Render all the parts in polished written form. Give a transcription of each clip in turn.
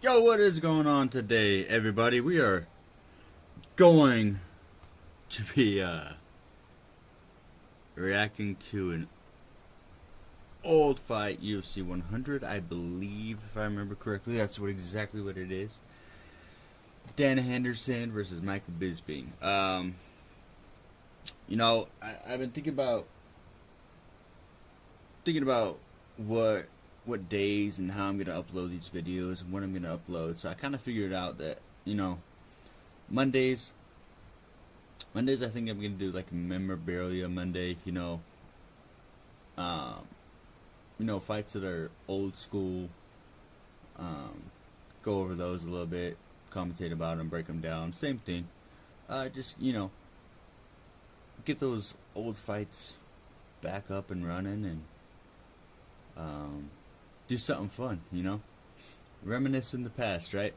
Yo, what is going on today, everybody? We are going to be reacting to an old fight, UFC 100, I believe, if I remember correctly. That's exactly what it is. Dan Henderson versus Michael Bisping. I've been thinking about what days and how I'm going to upload these videos and when I'm going to upload. So I kind of figured out that, Mondays I think I'm going to do like a memorabilia Monday, fights that are old school, go over those a little bit, commentate about them, break them down, same thing. Just, get those old fights back up and running and, do something fun, reminisce in the past, right?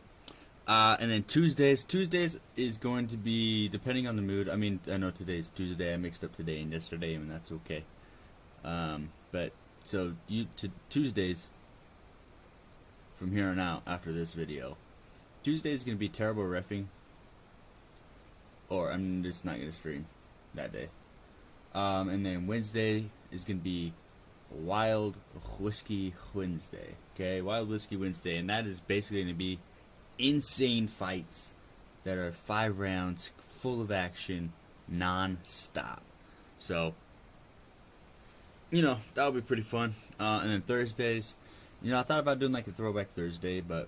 And then Tuesdays is going to be, depending on the mood. I mean, I know today's Tuesday. I mixed up today and yesterday, and that's okay. But so Tuesdays from here on out after this video. Tuesday is going to be terrible reffing, or I'm just not going to stream that day. And then Wednesday is going to be Wild Whiskey Wednesday. Okay, Wild Whiskey Wednesday, and that is basically going to be insane fights that are 5 rounds, full of action, non-stop. So, that'll be pretty fun. And then Thursdays, I thought about doing like a throwback Thursday, but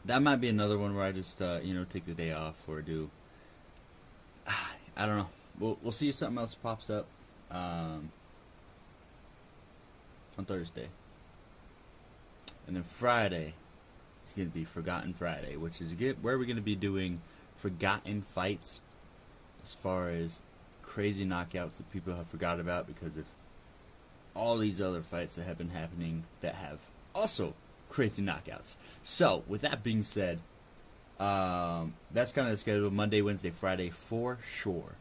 that might be another one where I just, take the day off or do. I don't know. We'll see if something else pops up on Thursday. And then Friday is going to be Forgotten Friday, which is where we're going to be doing forgotten fights as far as crazy knockouts that people have forgot about because of all these other fights that have been happening that have also crazy knockouts. So, with that being said, that's kind of the schedule. Monday, Wednesday, Friday for sure.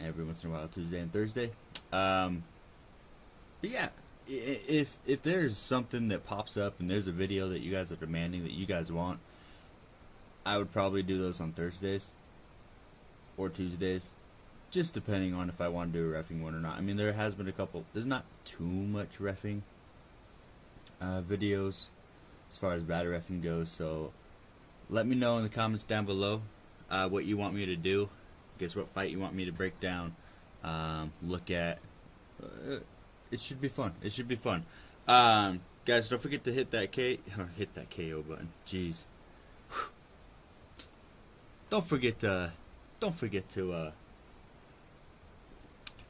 Every once in a while, Tuesday and Thursday. But yeah, if there's something that pops up and there's a video that you guys are demanding that you guys want, I would probably do those on Thursdays or Tuesdays, just depending on if I want to do a reffing one or not. I mean, there has been a couple. There's not too much reffing videos as far as bad reffing goes, so let me know in the comments down below what you want me to do. Guess what fight you want me to break down, look at. It should be fun. It should be fun. Guys, don't forget to hit that KO button. Jeez. Don't forget to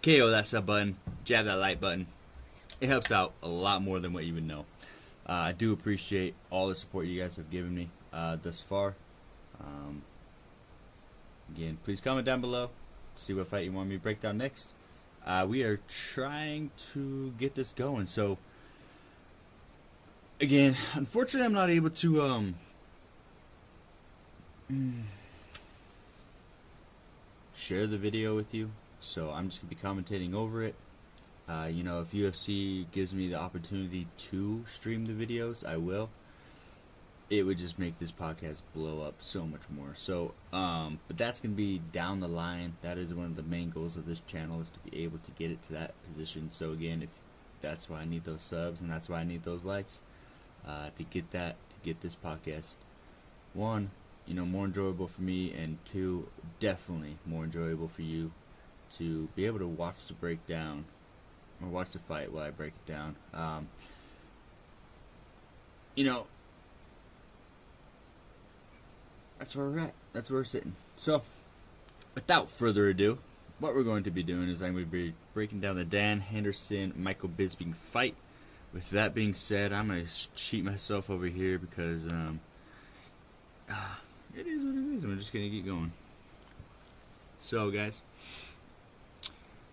KO that sub button, jab that like button. It helps out a lot more than what you would know. I do appreciate all the support you guys have given me thus far. Again, please comment down below. See what fight you want me to break down next. We are trying to get this going. So, again, unfortunately, I'm not able to share the video with you. So I'm just gonna be commentating over it. If UFC gives me the opportunity to stream the videos, I will. It would just make this podcast blow up so much more. So, but that's going to be down the line. That is one of the main goals of this channel, is to be able to get it to that position. So again, if that's why I need those subs and that's why I need those likes, to get this podcast, one, more enjoyable for me, and two, definitely more enjoyable for you to be able to watch the breakdown or watch the fight while I break it down. That's where we're at. That's where we're sitting. So, without further ado, what we're going to be doing is I'm going to be breaking down the Dan Henderson Michael Bisping fight. With that being said, I'm going to cheat myself over here because it is what it is. I'm just going to get going. So, guys,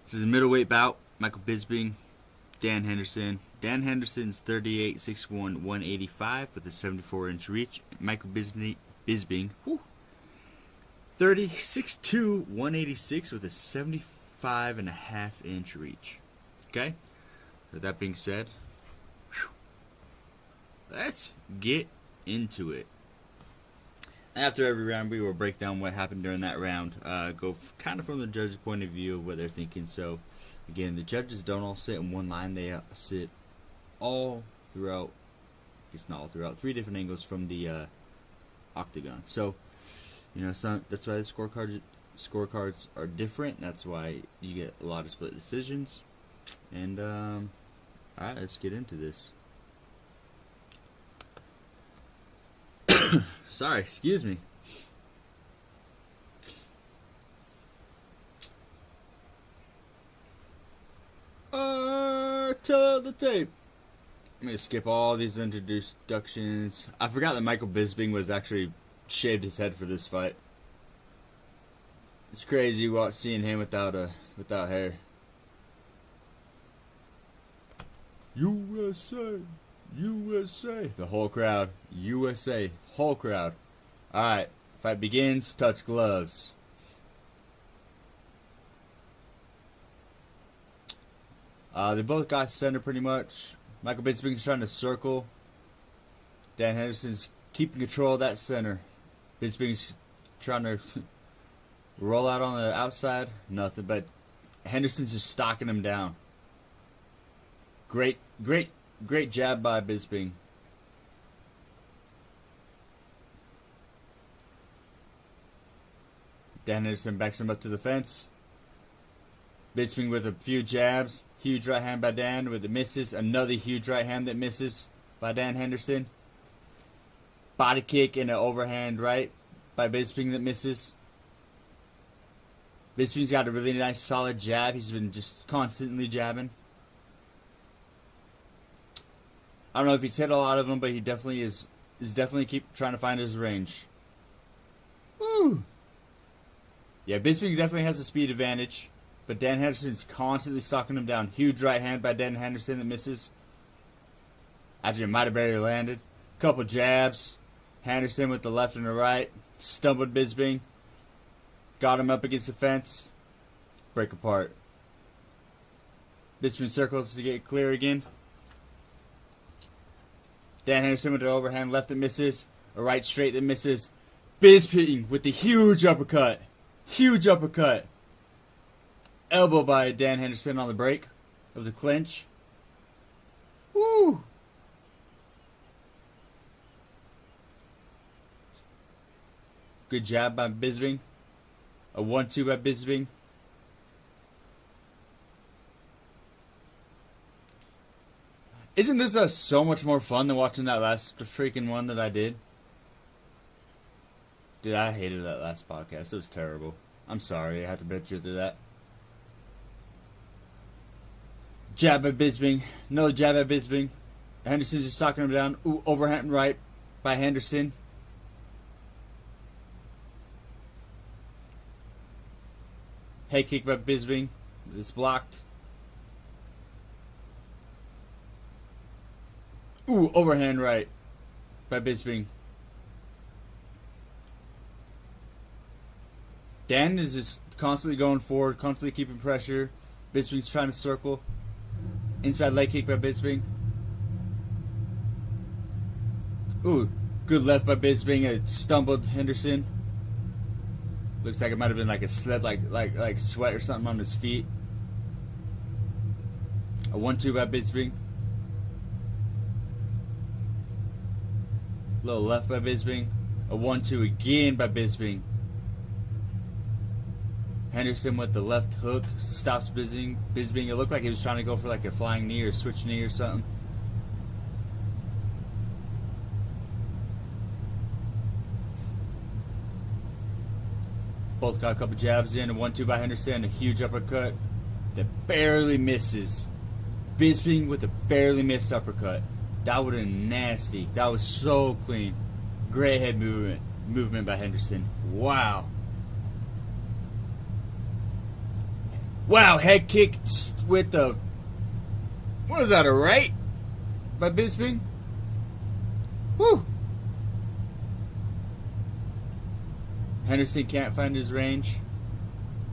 this is a middleweight bout. Michael Bisping, Dan Henderson. Dan Henderson's 38, 6'1", 185 with a 74-inch reach. Michael Bisping, 30, 6'2", 186 with a 75.5-inch reach. Okay? With that being said, let's get into it. After every round, we will break down what happened during that round. Go kind of from the judge's point of view of what they're thinking. So, again, the judges don't all sit in one line. They sit all throughout, I guess not all throughout, 3 different angles from the octagon. So, you know, that's why the scorecards are different. That's why you get a lot of split decisions. And, alright, let's get into this. Sorry, excuse me. Tell the tape. I'm going to skip all these introductions. I forgot that Micheal Bisping was actually shaved his head for this fight. It's crazy seeing him without hair. USA, USA. The whole crowd. USA, whole crowd. All right, fight begins. Touch gloves. They both got center pretty much. Micheal Bisping's trying to circle. Dan Henderson's keeping control of that center. Bisping's trying to roll out on the outside. Nothing, but Henderson's just stalking him down. Great jab by Bisping. Dan Henderson backs him up to the fence. Bisping with a few jabs. Huge right hand by Dan with the misses. Another huge right hand that misses by Dan Henderson. Body kick and an overhand right by Bisping that misses. Bisping's got a really nice solid jab. He's been just constantly jabbing. I don't know if he's hit a lot of them, but he definitely is definitely keep trying to find his range. Woo! Yeah, Bisping definitely has a speed advantage. But Dan Henderson's constantly stalking him down. Huge right hand by Dan Henderson that misses. Actually, it might have barely landed. Couple jabs. Henderson with the left and the right. Stumbled Bisping. Got him up against the fence. Break apart. Bisping circles to get clear again. Dan Henderson with the overhand left that misses. A right straight that misses. Bisping with the huge uppercut. Huge uppercut. Elbow by Dan Henderson on the break of the clinch. Woo! Good jab by Bisping. A 1-2 by Bisping. Isn't this so much more fun than watching that last freaking one that I did? Dude, I hated that last podcast. It was terrible. I'm sorry. I had to bitch you through that. Jab by Bisping. Another jab by Bisping. Henderson's just knocking him down. Ooh, overhand right by Henderson. Head kick by Bisping. It's blocked. Ooh, overhand right by Bisping. Dan is just constantly going forward, constantly keeping pressure. Bisping's trying to circle. Inside leg kick by Bisping. Ooh, good left by Bisping. It stumbled Henderson. Looks like it might have been like a slip, like sweat or something on his feet. A 1-2 by Bisping. Little left by Bisping. A 1-2 again by Bisping. Henderson with the left hook stops Bisping. It looked like he was trying to go for like a flying knee or switch knee or something. Both got a couple jabs in. A 1-2 by Henderson. A huge uppercut that barely misses. Bisping with a barely missed uppercut. That would have been nasty. That was so clean. Great head movement by Henderson. Wow. Wow, head kick with the... What is that, a right? By Bisping? Woo! Henderson can't find his range.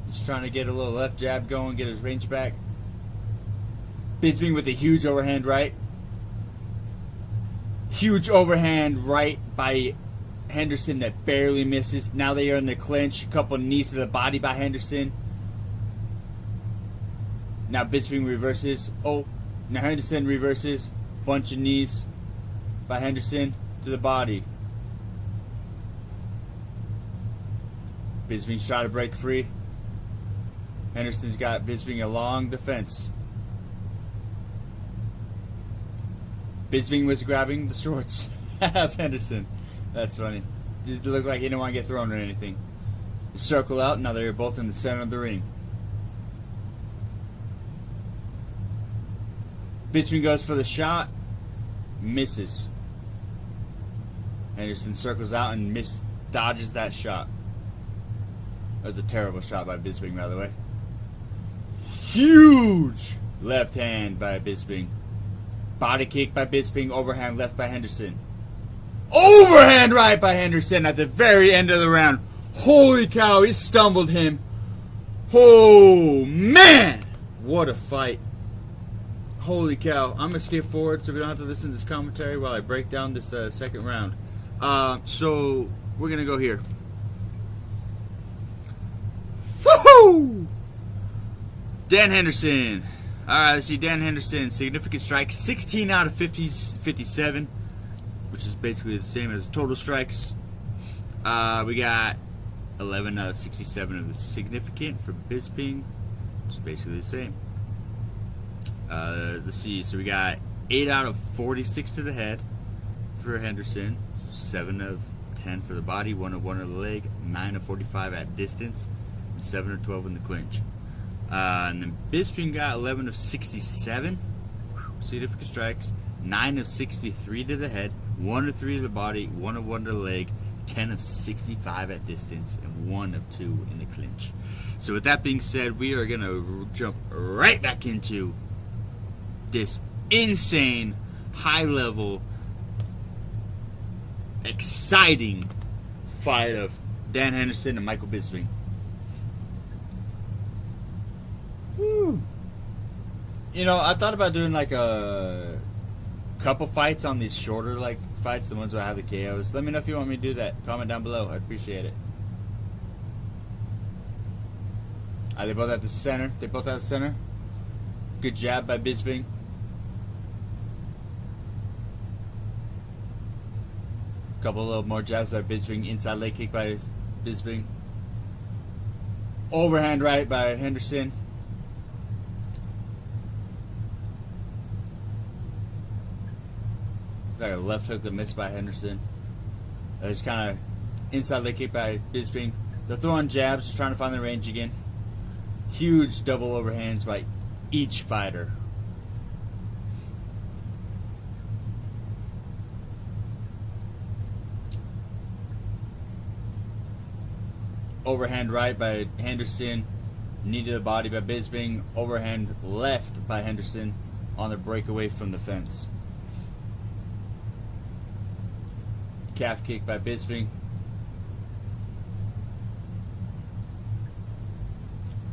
He's trying to get a little left jab going, get his range back. Bisping with a huge overhand right. Huge overhand right by Henderson that barely misses. Now they are in the clinch. A couple knees to the body by Henderson. Now Bisping reverses. Oh, now Henderson reverses. Bunch of knees by Henderson to the body. Bisping's trying to break free. Henderson's got Bisping along the fence. Bisping was grabbing the shorts of Henderson. That's funny. It looked like he didn't want to get thrown or anything. They circle out. Now they're both in the center of the ring. Bisping goes for the shot. Misses. Henderson circles out and dodges that shot. That was a terrible shot by Bisping, by the way. Huge left hand by Bisping. Body kick by Bisping. Overhand left by Henderson. Overhand right by Henderson at the very end of the round. Holy cow, he stumbled him. Oh, man. What a fight. Holy cow. I'm going to skip forward so we don't have to listen to this commentary while I break down this second round. So, we're going to go here. Woohoo! Dan Henderson. Alright, let's see. Dan Henderson, significant strikes, 16 out of 57, which is basically the same as total strikes. We got 11 out of 67 of the significant for Bisping, which is basically the same. Let's see. So we got 8 out of 46 to the head for Henderson, 7 of 10 for the body, 1 of 1 of the leg, 9 of 45 at distance, and 7 of 12 in the clinch. And then Bisping got 11 of 67 significant strikes, 9 of 63 to the head, 1 of 3 to the body, 1 of 1 to the leg, 10 of 65 at distance, and 1 of 2 in the clinch. So with that being said, we are going to jump right back into this insane, high-level, exciting fight of Dan Henderson and Michael Bisping. Woo. You know, I thought about doing like a couple fights on these shorter like fights, the ones where I have the KOs. Let me know if you want me to do that. Comment down below. I'd appreciate it. They both at the center. They both at the center. Good jab by Bisping. Couple little more jabs by Bisping. Inside leg kick by Bisping. Overhand right by Henderson. Like a left hook that missed by Henderson. Just kind of inside leg kick by Bisping. They're throwing jabs, just trying to find the range again. Huge double overhands by each fighter. Overhand right by Henderson. Knee to the body by Bisping. Overhand left by Henderson on the breakaway from the fence. Calf kick by Bisping.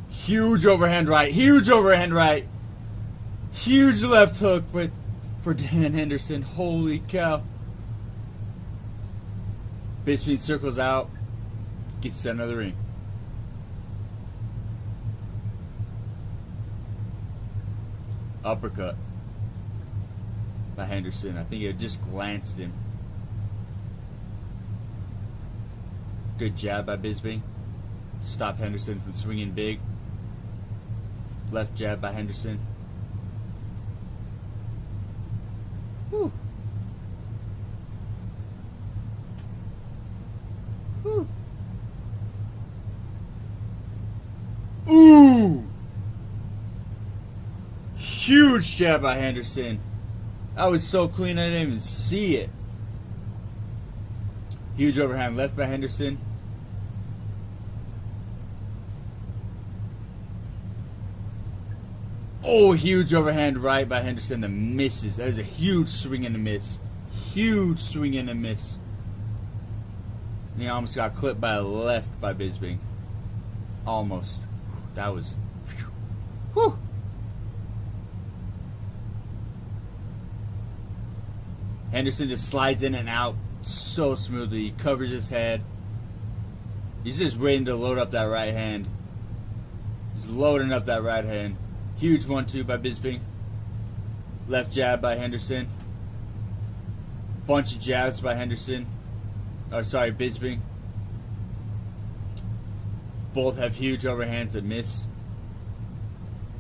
Huge overhand right. Huge overhand right. Huge left hook for Dan Henderson. Holy cow. Bisping circles out. Gets center of the ring. Uppercut by Henderson. I think it just glanced him. Good jab by Bisping. Stopped Henderson from swinging big. Left jab by Henderson. Whew. Whew. Ooh! Huge jab by Henderson. That was so clean I didn't even see it. Huge overhand left by Henderson. Oh, huge overhand right by Henderson that misses. That was a huge swing and a miss. Huge swing and a miss. And he almost got clipped by a left by Bisping. Almost. That was... Whew. Henderson just slides in and out so smoothly. He covers his head. He's just waiting to load up that right hand. He's loading up that right hand. Huge 1-2 by Bisping. Left jab by Henderson. Bunch of jabs by Henderson. Oh, sorry, Bisping. Both have huge overhands that miss.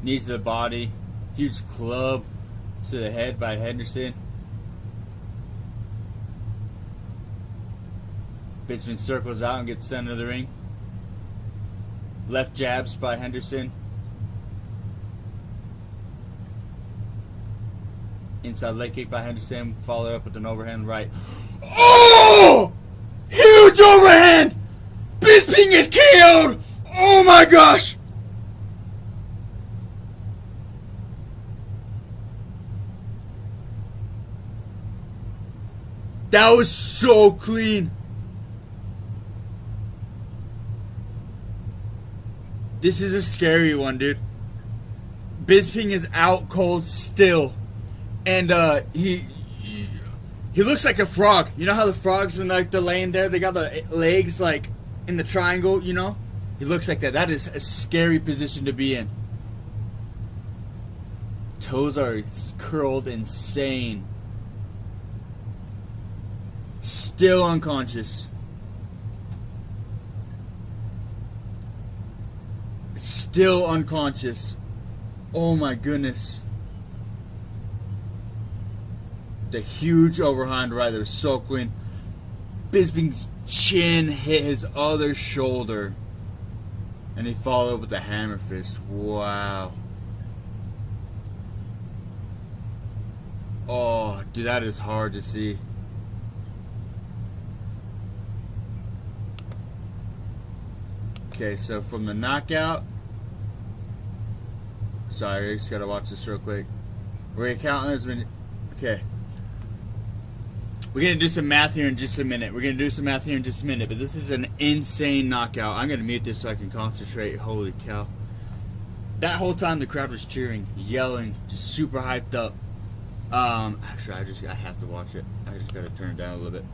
Knees to the body. Huge club to the head by Henderson. Bisping circles out and gets center of the ring. Left jabs by Henderson. Inside leg kick by Henderson. Followed up with an overhand right. Oh! Huge overhand! Bisping is KO'd! Oh my gosh! That was so clean. This is a scary one, dude. Bisping is out cold still. And he looks like a frog. You know how the frogs, when they're laying there, they got the legs like in the triangle, you know? He looks like that. That is a scary position to be in. Toes are curled insane. Still unconscious. Still unconscious. Oh my goodness. The huge overhand right there, so clean. Bisping's chin hit his other shoulder. And he followed up with a hammer fist. Wow. Oh, dude, that is hard to see. Okay, so from the knockout. Sorry, I just gotta watch this real quick. We're counting this minute. Okay. We're gonna do some math here in just a minute. But this is an insane knockout. I'm gonna mute this so I can concentrate. Holy cow. That whole time the crowd was cheering, yelling, just super hyped up. Actually I have to watch it. I just gotta turn it down a little bit.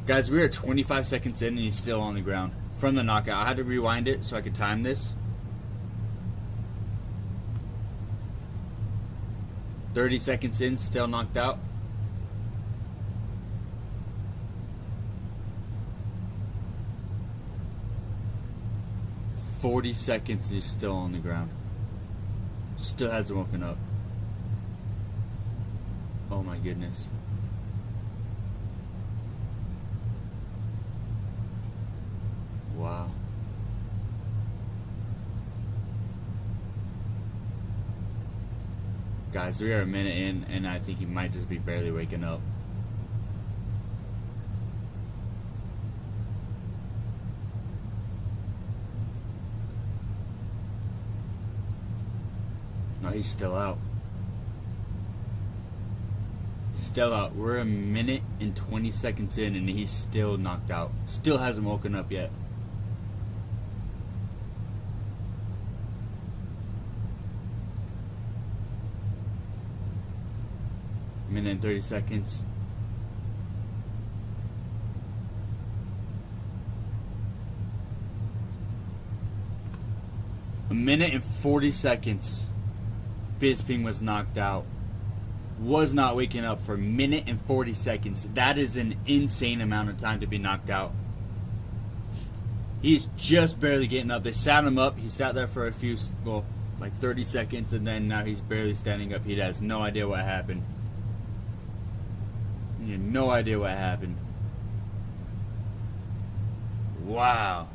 Guys, we are 25 seconds in and he's still on the ground. From the knockout. I had to rewind it so I could time this. 30 seconds in, still knocked out. "40 seconds, he's still on the ground. Still hasn't woken up. Oh my goodness. Wow. Guys, we are a minute in, and I think he might just be barely waking up. No, he's still out. He's still out. We're a minute and 20 seconds in, and he's still knocked out. Still hasn't woken up yet. Minute and 30 seconds. A minute and 40 seconds. Bisping was knocked out. Was not waking up for a minute and 40 seconds. That is an insane amount of time to be knocked out. He's just barely getting up. They sat him up. He sat there for a few, well, like 30 seconds, and then now he's barely standing up. He has no idea what happened. He had no idea what happened. Wow.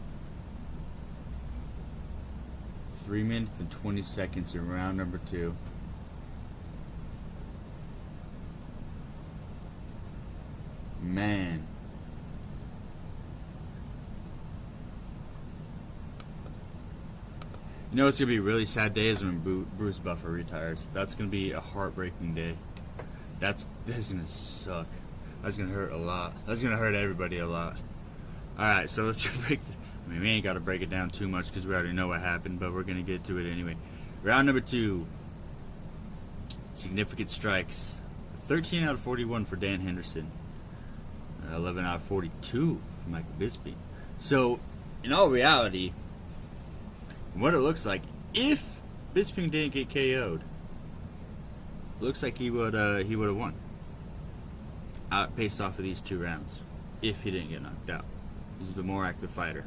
3 minutes and 20 seconds in round number 2. Man. You know what's going to be a really sad day is when Bruce Buffer retires. That's going to be a heartbreaking day. That's going to suck. That's going to hurt a lot. That's going to hurt everybody a lot. Alright, so let's break this. I mean, we ain't got to break it down too much because we already know what happened, but we're going to get to it anyway. Round number 2. Significant strikes. 13 out of 41 for Dan Henderson. 11 out of 42 for Michael Bisping. So, in all reality, what it looks like, if Bisping didn't get KO'd, looks like he would have won. Based off of these 2 rounds, if he didn't get knocked out. He's the more active fighter.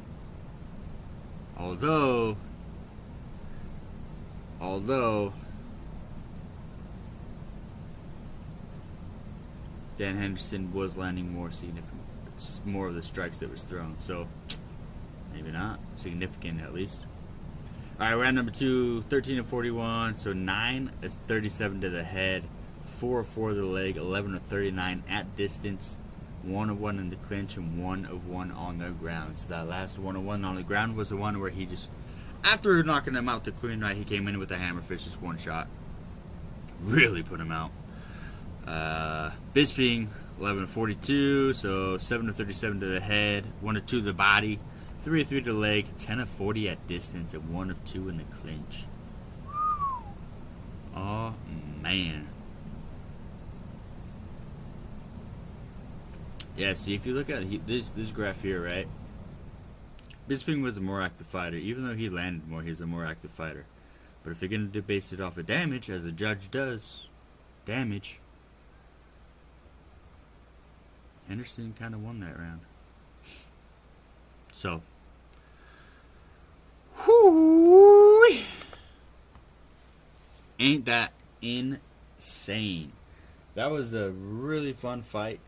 Although Dan Henderson was landing more of the strikes that was thrown, so maybe not significant at least. All right, round number 2, 13 of 41, so 9 is 37 to the head, 4 of 4 to the leg, 11 of 39 at distance, 1 of 1 in the clinch, and 1 of 1 on the ground. So that last 1 of 1 on the ground was the one where he just, after knocking him out the clean right, he came in with a hammer fist, just 1 shot. Really put him out. Bisping, 11 of 42, so 7 of 37 to the head, 1 of 2 to the body, 3 of 3 to the leg, 10 of 40 at distance, and 1 of 2 in the clinch. Oh, man. Yeah, see, if you look at this graph here, right? Bisping was the more active fighter. Even though he landed more, he's a more active fighter. But if they're going to base it off of damage, as the judge does, damage, Henderson kind of won that round. So, whoo, ain't that insane? That was a really fun fight.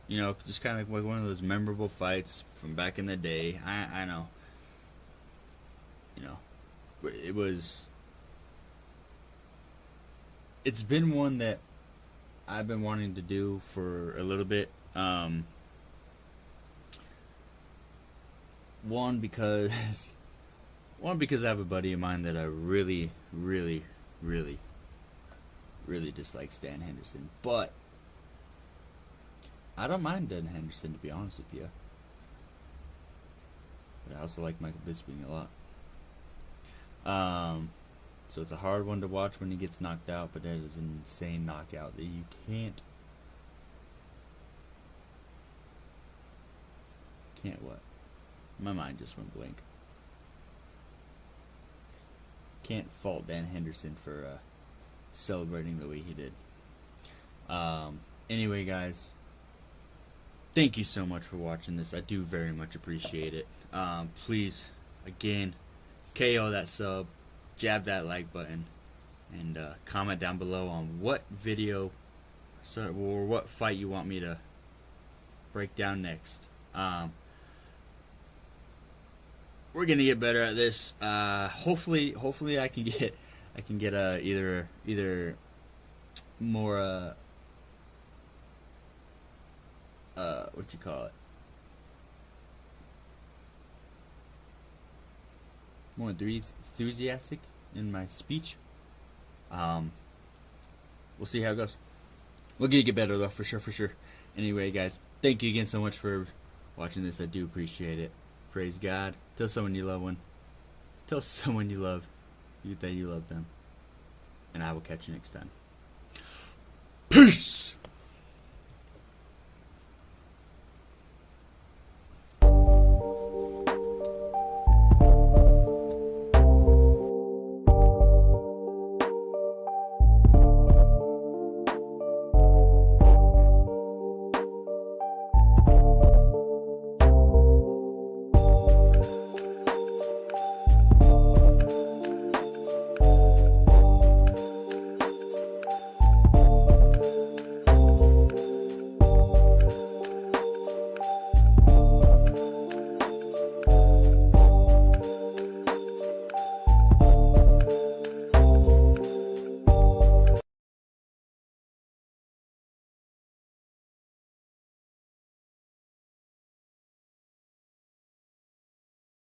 You know, just kind of like one of those memorable fights from back in the day. I know. You know, it's been one that I've been wanting to do for a little bit. One because I have a buddy of mine that I really dislikes, Dan Henderson. But I don't mind Dan Henderson, to be honest with you. But I also like Michael Bisping a lot. So it's a hard one to watch when he gets knocked out, but that is an insane knockout that you can't what? My mind just went blank. Can't fault Dan Henderson for celebrating the way he did. Anyway, guys, thank you so much for watching this. I do very much appreciate it. Please, again, KO that sub, jab that like button, and comment down below on what video or what fight you want me to break down next. We're gonna get better at this. Hopefully I can get either more what you call it, more enthusiastic in my speech. We'll see how it goes. We're gonna get better though, for sure. Anyway, guys, thank you again so much for watching this. I do appreciate it. Praise God. Tell someone you love Tell someone you love that you love them. And I will catch you next time. Peace!